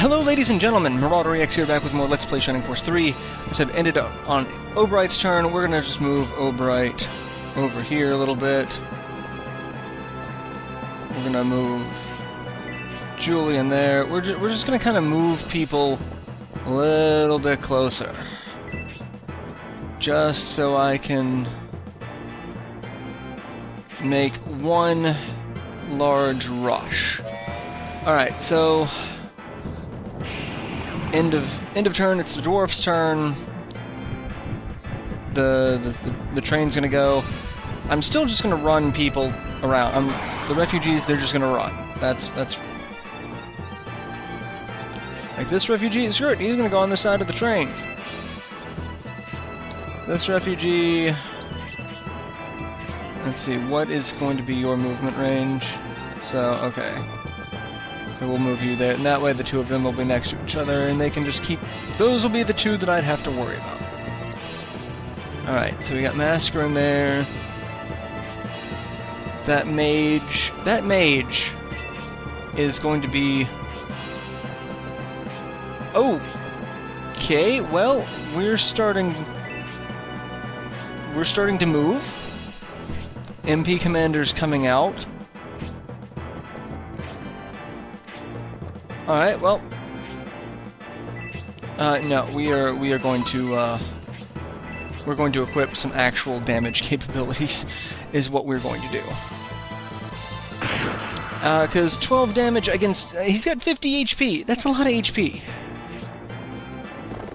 Hello ladies and gentlemen, MarauderEX here, back with more Let's Play Shining Force 3. I said ended up on Obright's turn. We're gonna just move Obright over here a little bit. We're gonna move Julian there. We're just gonna kind of move people a little bit closer. Just so I can make one large rush. Alright, so end of turn, it's the dwarf's turn. The train's gonna go. I'm still just gonna run people around. The refugees, they're just gonna run. That's like this refugee, screw it, he's gonna go on the side of the train. This refugee, let's see, what is going to be your movement range? So, okay. So we'll move you there, and that way the two of them will be next to each other, and they can just keep... Those will be the two that I'd have to worry about. Alright, so we got Massacre in there. That mage is going to be... Oh! Okay, well, we're starting to move. MP Commander's coming out. Alright, well... no, we are going to, we're going to equip some actual damage capabilities, is what we're going to do. Because 12 damage against... he's got 50 HP! That's a lot of HP!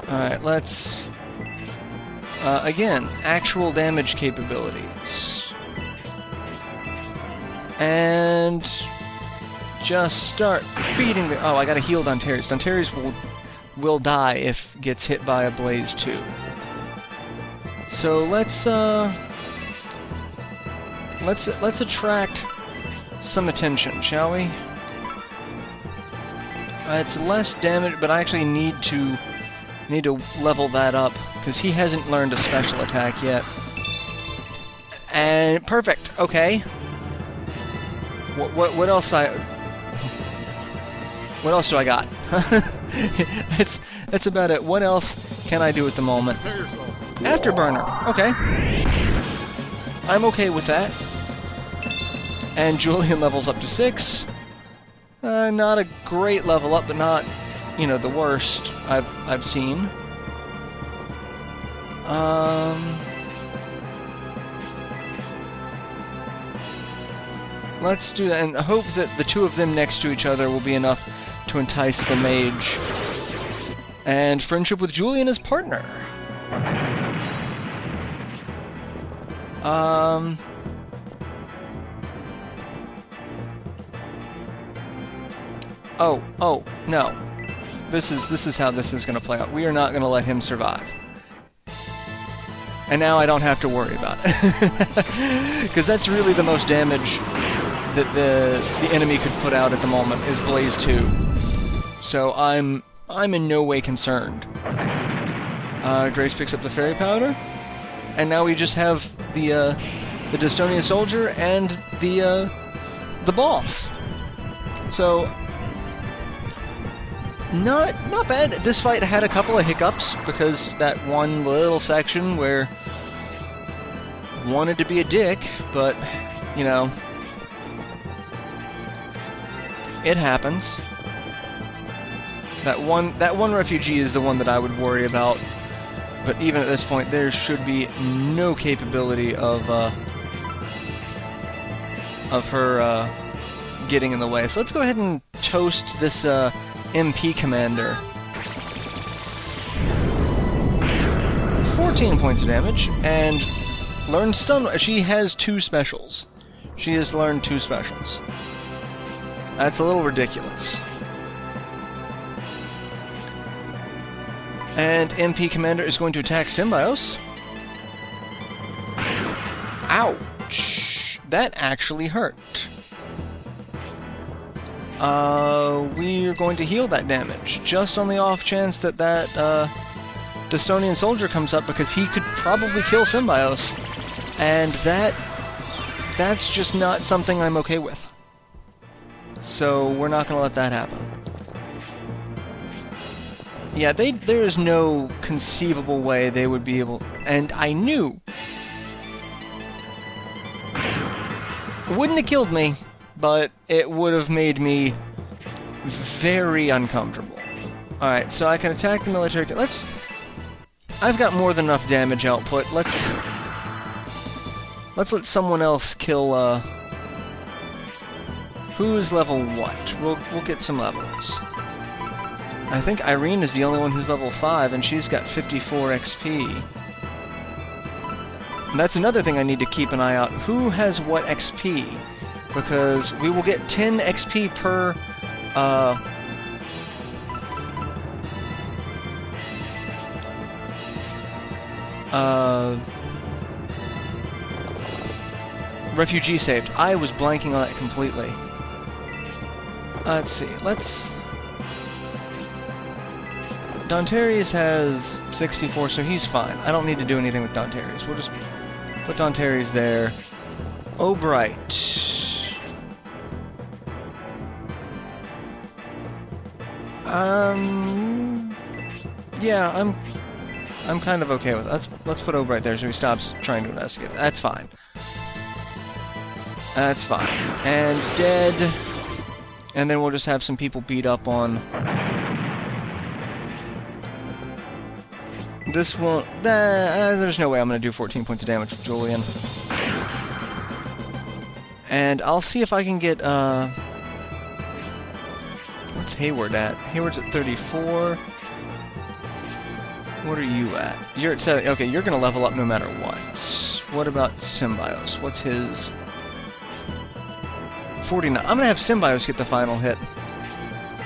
Alright, let's... again, actual damage capabilities. And... just start beating the... Oh, I gotta heal Dontaries. Dontaries will die if gets hit by a Blaze 2. So let's attract some attention, shall we? It's less damage, but I actually need to level that up because he hasn't learned a special attack yet. And perfect. Okay. What else What else do I got? That's about it. What else can I do at the moment? Afterburner. Okay. I'm okay with that. And Julian levels up to 6. Not a great level up, but not, you know, the worst I've seen. Let's do that, and hope that the two of them next to each other will be enough to entice the mage. And friendship with Julian as partner. Oh, no. This is how this is going to play out. We are not going to let him survive. And now I don't have to worry about it. Because that's really the most damage that the enemy could put out at the moment is Blaze 2. So I'm in no way concerned. Grace picks up the fairy powder, and now we just have the Dystonian soldier and the boss. So not bad. This fight had a couple of hiccups because that one little section where wanted to be a dick, but you know, it happens. That one refugee is the one that I would worry about, but even at this point, there should be no capability of her getting in the way. So let's go ahead and toast this MP commander. 14 points of damage, and learned stun. She has 2 specials. She has learned 2 specials. That's a little ridiculous. And MP Commander is going to attack Symbios. Ouch! That actually hurt. We're going to heal that damage, just on the off chance that Dystonian soldier comes up, because he could probably kill Symbios. And that's just not something I'm okay with. So we're not going to let that happen. Yeah, there is no conceivable way they would be able... And I knew... It wouldn't have killed me, but it would have made me very uncomfortable. Alright, so I can attack the military... Let's... I've got more than enough damage output. Let's let someone else kill, Who's level what? We'll get some levels. I think Irene is the only one who's level 5, and she's got 54 XP. And that's another thing I need to keep an eye out. Who has what XP? Because we will get 10 XP per, refugee saved. I was blanking on that completely. Let's see, Donterius has 64, so he's fine. I don't need to do anything with Donterius. We'll just put Donterius there. Obright. Yeah, I'm kind of okay with it. Let's put Obright there so he stops trying to investigate. That's fine. That's fine. And dead. And then we'll just have some people beat up on... This won't... there's no way I'm going to do 14 points of damage with Julian. And I'll see if I can get, what's Hayward at? Hayward's at 34. What are you at? You're at 7. Okay, you're going to level up no matter what. What about Symbios? What's his... 49. I'm going to have Symbios get the final hit.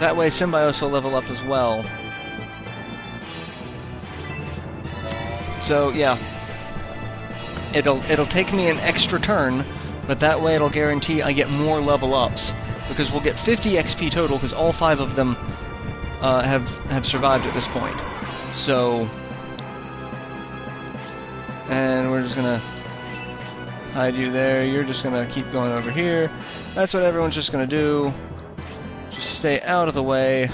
That way Symbios will level up as well. So, yeah. It'll take me an extra turn, but that way it'll guarantee I get more level ups. Because we'll get 50 XP total, because all 5 of them have survived at this point. So... And we're just gonna hide you there. You're just gonna keep going over here. That's what everyone's just gonna do. Just stay out of the way.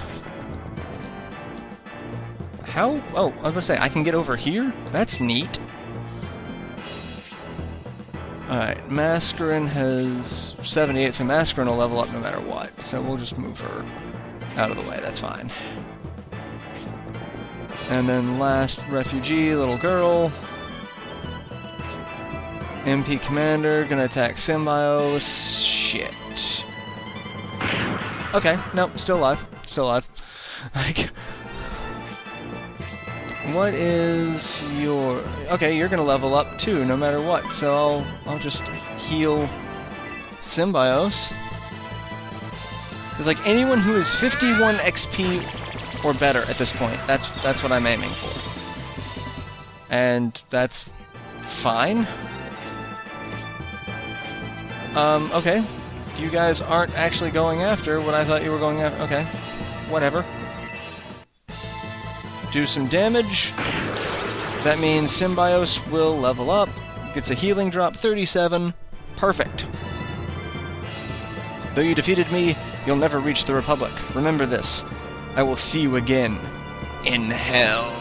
How? Oh, I was gonna say, I can get over here? That's neat. Alright, Mascarin has 78, so Mascarin will level up no matter what. So we'll just move her out of the way, that's fine. And then last refugee, little girl. MP Commander, gonna attack Symbios. Shit. Okay, nope, still alive. Still alive. Like... What is your... Okay, you're gonna level up too, no matter what. So I'll just heal Symbios. It's like anyone who is 51 XP or better at this point. That's what I'm aiming for. And that's fine. Okay. You guys aren't actually going after what I thought you were going after. Okay. Whatever. Do some damage. That means Symbios will level up. Gets a healing drop, 37. Perfect. Though you defeated me, you'll never reach the Republic. Remember this. I will see you again. In hell.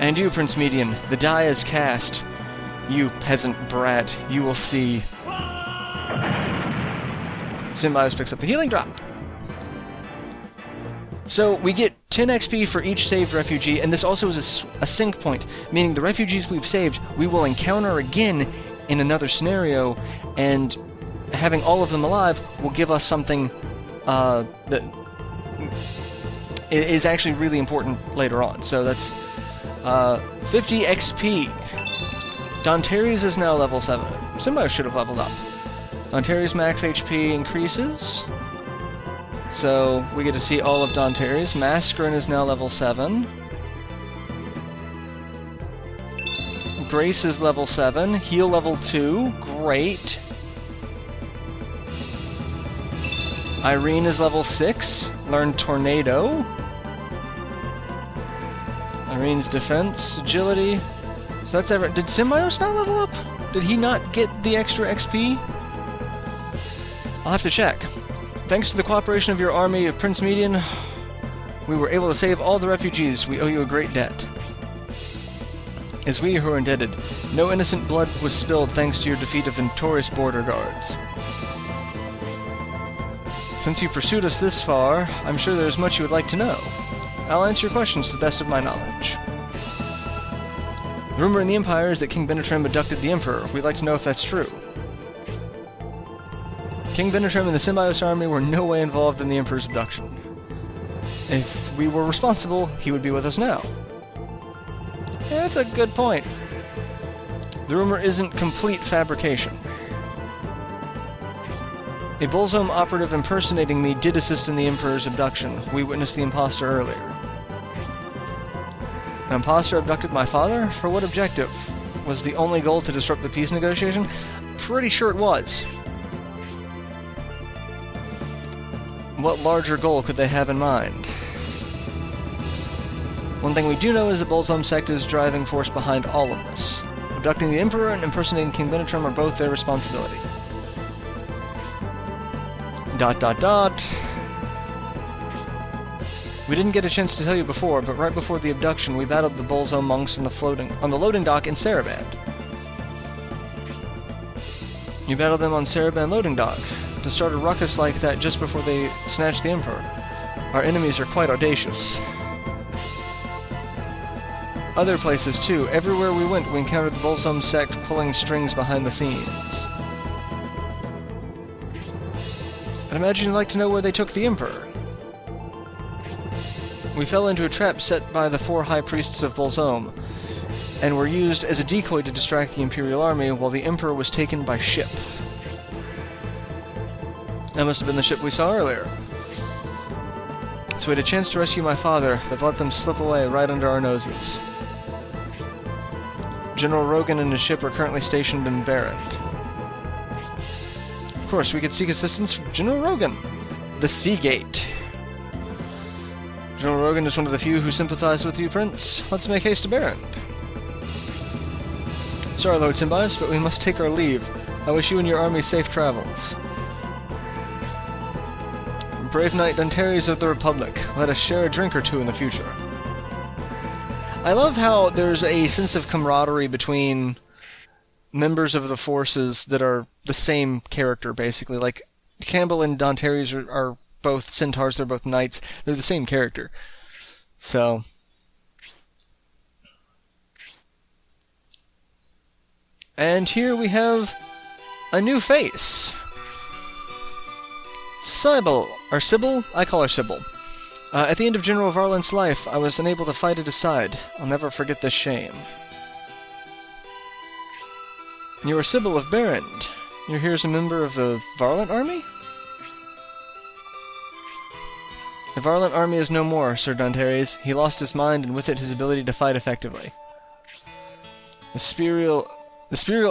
And you, Prince Medion, the die is cast. You peasant brat, you will see. Symbios picks up the healing drop. So we get 10 XP for each saved refugee, and this also is a sync point, meaning the refugees we've saved we will encounter again in another scenario, and having all of them alive will give us something that is actually really important later on. So that's 50 XP. Donterius is now level 7. Symbios should have leveled up. Donterius' max HP increases. So we get to see all of Donterius. Mascarin is now level 7. Grace is level 7. Heal level 2. Great. Irene is level 6. Learn Tornado. Irene's defense, agility. So that's ever. Did Symbios not level up? Did he not get the extra XP? I'll have to check. Thanks to the cooperation of your army of Prince Medion, we were able to save all the refugees. We owe you a great debt. It's we who are indebted. No innocent blood was spilled thanks to your defeat of notorious border guards. Since you pursued us this far, I'm sure there is much you would like to know. I'll answer your questions to the best of my knowledge. The rumor in the Empire is that King Benetrim abducted the Emperor. We'd like to know if that's true. King Benetrim and the Symbiote army were in no way involved in the Emperor's abduction. If we were responsible, he would be with us now. Yeah, that's a good point. The rumor isn't complete fabrication. A Bullsome operative impersonating me did assist in the Emperor's abduction. We witnessed the imposter earlier. An imposter abducted my father? For what objective? Was the only goal to disrupt the peace negotiation? Pretty sure it was. What larger goal could they have in mind? One thing we do know is that Bullsome sect is driving force behind all of this. Abducting the Emperor and impersonating King Benetrim are both their responsibility. ... We didn't get a chance to tell you before, but right before the abduction, we battled the Bullsome monks on the loading dock in Saraband. You battled them on Saraband loading dock. To start a ruckus like that just before they snatch the Emperor. Our enemies are quite audacious. Other places, too. Everywhere we went, we encountered the Bullsome sect pulling strings behind the scenes. I'd imagine you'd like to know where they took the Emperor. We fell into a trap set by the 4 High Priests of Bullsome, and were used as a decoy to distract the Imperial Army while the Emperor was taken by ship. That must have been the ship we saw earlier. So we had a chance to rescue my father, but let them slip away right under our noses. General Rogan and his ship are currently stationed in Barrand. Of course, we could seek assistance from General Rogan, the Seagate. General Rogan is one of the few who sympathize with you, Prince. Let's make haste to Barrand. Sorry, Lord Symbiote, but we must take our leave. I wish you and your army safe travels. Brave Knight Dantares of the Republic, let us share a drink or two in the future. I love how there's a sense of camaraderie between members of the forces that are the same character, basically. Like, Campbell and Dantares are both centaurs, they're both knights, they're the same character. So... And here we have a new face. Sybil, or Sybil? I call her Sybil. At the end of General Varlant's life, I was unable to fight at his side. I'll never forget this shame. You are Sybil of Barrand. You're here as a member of the Varlant army? The Varlant army is no more, Sir Dantares. He lost his mind, and with it his ability to fight effectively. The Spirial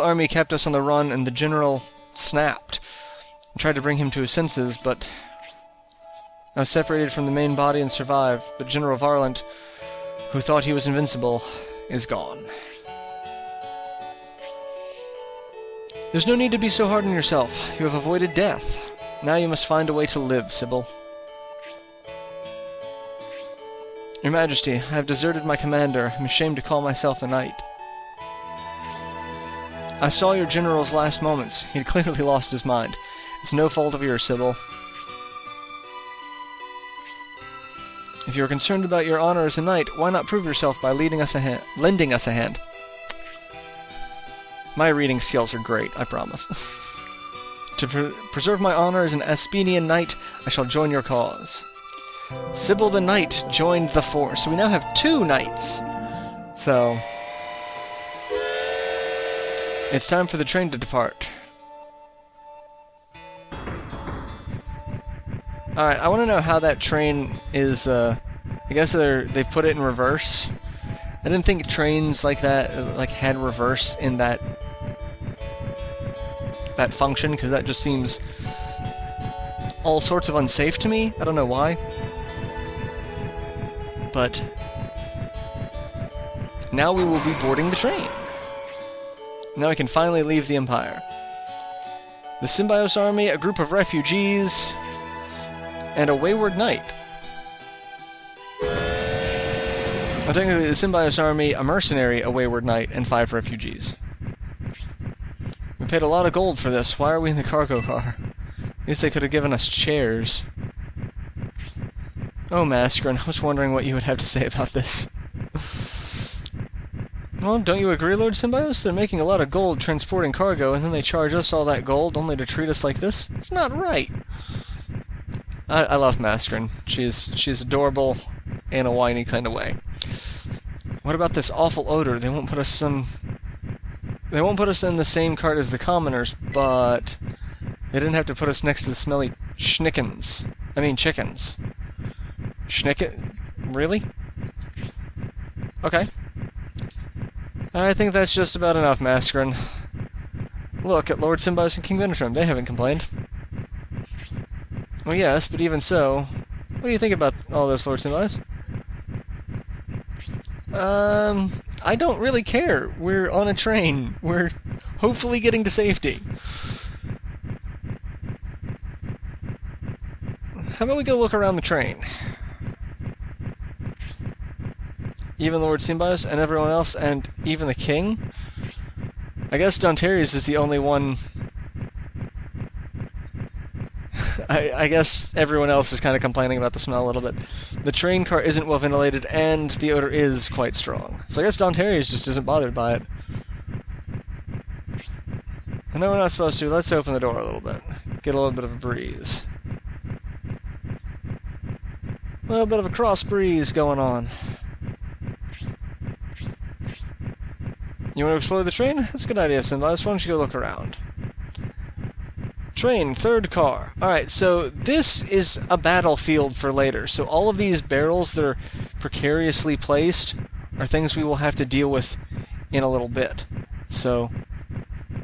army kept us on the run, and the general snapped. I tried to bring him to his senses, but I was separated from the main body and survived, but General Varlant, who thought he was invincible, is gone. There's no need to be so hard on yourself. You have avoided death. Now you must find a way to live, Sybil. Your Majesty, I have deserted my commander. I'm ashamed to call myself a knight. I saw your general's last moments. He'd clearly lost his mind. It's no fault of yours, Sybil. If you are concerned about your honor as a knight, why not prove yourself by lending us a hand? My reading skills are great, I promise. To preserve my honor as an Aspenian knight, I shall join your cause. Sybil the Knight joined the force. We now have 2 knights. So... it's time for the train to depart. Alright, I want to know how that train is, I guess they've put it in reverse. I didn't think trains like that, had reverse in that function, because that just seems all sorts of unsafe to me. I don't know why. But now we will be boarding the train. Now we can finally leave the Empire. The Symbiote army, a group of refugees. and a wayward knight. Well, technically, the Symbiote army, a mercenary, a wayward knight, and 5 refugees. We paid a lot of gold for this. Why are we in the cargo car? At least they could have given us chairs. Oh, Mascarin, I was wondering what you would have to say about this. Well, don't you agree, Lord Symbios? They're making a lot of gold transporting cargo, and then they charge us all that gold only to treat us like this? It's not right! I love Mascarin. She's adorable in a whiny kind of way. What about this awful odor? They won't put us in the same cart as the commoners, but they didn't have to put us next to the smelly chickens. Really? Okay. I think that's just about enough, Mascarin. Look at Lord Symbios and King Venitrum. They haven't complained. Well, yes, but even so, what do you think about all this, Lord Symbios? I don't really care. We're on a train. We're hopefully getting to safety. How about we go look around the train? Even Lord Symbios and everyone else, and even the king? I guess Donterius is the only one... I guess everyone else is kind of complaining about the smell a little bit. The train car isn't well ventilated, and the odor is quite strong. So I guess Donterius just isn't bothered by it. I know we're not supposed to. Let's open the door a little bit. Get a little bit of a breeze. A little bit of a cross breeze going on. You want to explore the train? That's a good idea, Symbios. Why don't you go look around? Train, third car. Alright, so this is a battlefield for later. So all of these barrels that are precariously placed are things we will have to deal with in a little bit. So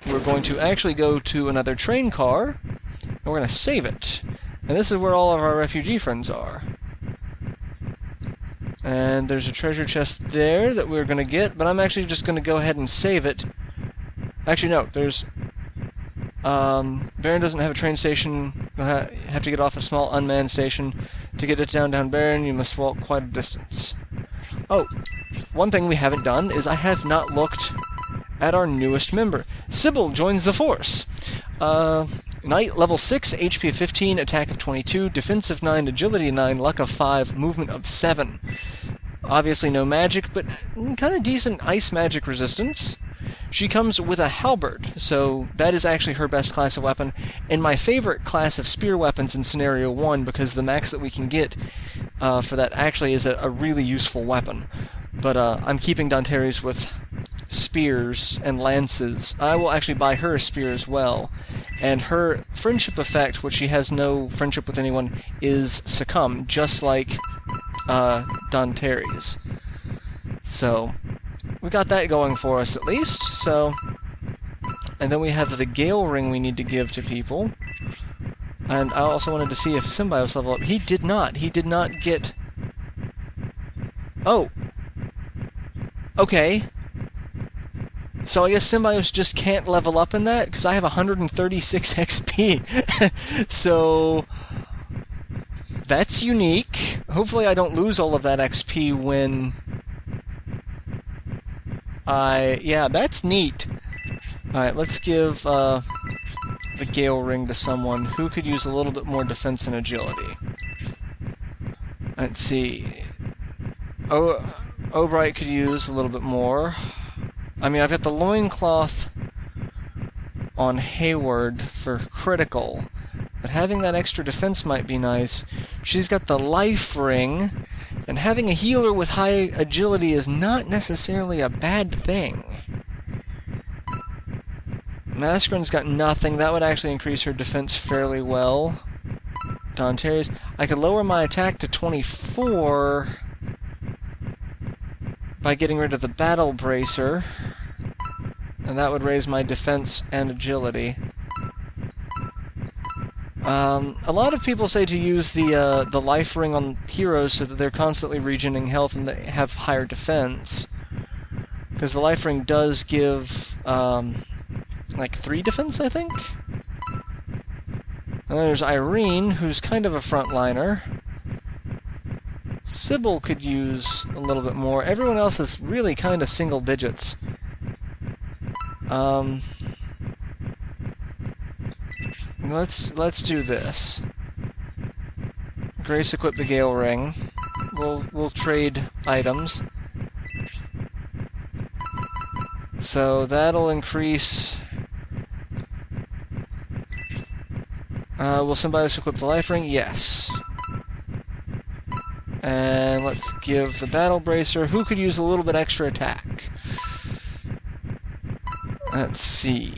we're going to actually go to another train car, and we're going to save it. And this is where all of our refugee friends are. And there's a treasure chest there that we're going to get, but I'm actually just going to go ahead and save it. Actually, no, there's... Baron doesn't have a train station. You'll have to get off a small unmanned station. To get it down Baron, you must walk quite a distance. Oh, one thing we haven't done is I have not looked at our newest member. Sybil joins the force. Knight, level 6, HP of 15, attack of 22, defense of 9, agility 9, luck of 5, movement of 7. Obviously no magic, but kind of decent ice magic resistance. She comes with a halberd, so that is actually her best class of weapon, and my favorite class of spear weapons in Scenario 1, because the max that we can get for that actually is a really useful weapon. But I'm keeping Donterius with spears and lances. I will actually buy her a spear as well, and her friendship effect, which she has no friendship with anyone, is Succumb, just like Donterius. So... we got that going for us, at least, so... and then we have the Gale Ring we need to give to people. And I also wanted to see if Symbios level up. He did not. He did not get... oh! Okay. So I guess Symbios just can't level up in that, because I have 136 XP. So... that's unique. Hopefully I don't lose all of that XP when... yeah, that's neat. Alright, let's give the Gale Ring to someone who could use a little bit more defense and agility. Let's see. Obright could use a little bit more. I mean, I've got the Loincloth on Hayward for critical, but having that extra defense might be nice. She's got the Life Ring, and having a healer with high agility is not necessarily a bad thing. Mascarin's got nothing. That would actually increase her defense fairly well. Donterius. I could lower my attack to 24 by getting rid of the Battle Bracer, and that would raise my defense and agility. A lot of people say to use the Life Ring on heroes so that they're constantly regening health and they have higher defense. Because the Life Ring does give, like 3 defense, I think? And there's Irene, who's kind of a frontliner. Sybil could use a little bit more. Everyone else is really kind of single digits. Let's do this. Grace equip the Gale Ring. We'll trade items. So that'll increase. Will Symbiosis equip the Life Ring? Yes. And let's give the Battle Bracer, who could use a little bit extra attack. Let's see.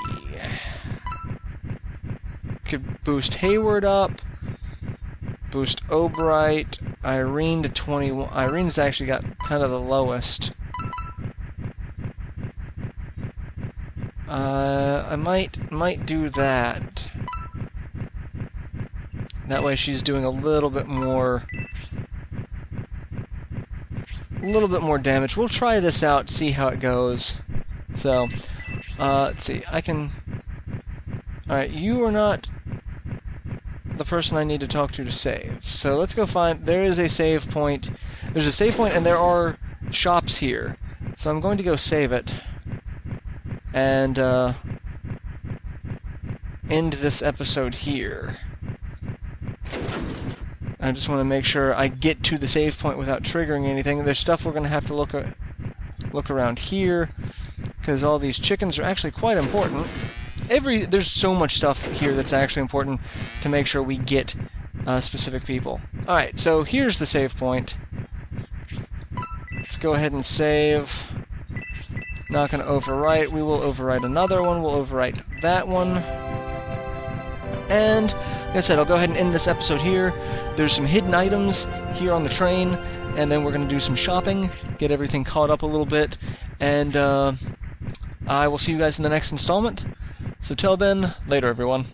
Could boost Hayward up. Boost Obright. Irene to 21. Irene's actually got kind of the lowest. I might do that. That way she's doing a little bit more damage. We'll try this out, see how it goes. So, let's see. Alright, you are not the person I need to talk to save. So let's go find... There is a save point. There's a save point, and there are shops here. So I'm going to go save it. And, end this episode here. I just want to make sure I get to the save point without triggering anything. There's stuff we're going to have to look around here, because all these chickens are actually quite important. There's so much stuff here that's actually important to make sure we get specific people. Alright, so here's the save point. Let's go ahead and save. Not going to overwrite. We will overwrite another one. We'll overwrite that one. And, like I said, I'll go ahead and end this episode here. There's some hidden items here on the train, and then we're going to do some shopping, get everything caught up a little bit, and I will see you guys in the next installment. So till then, later everyone.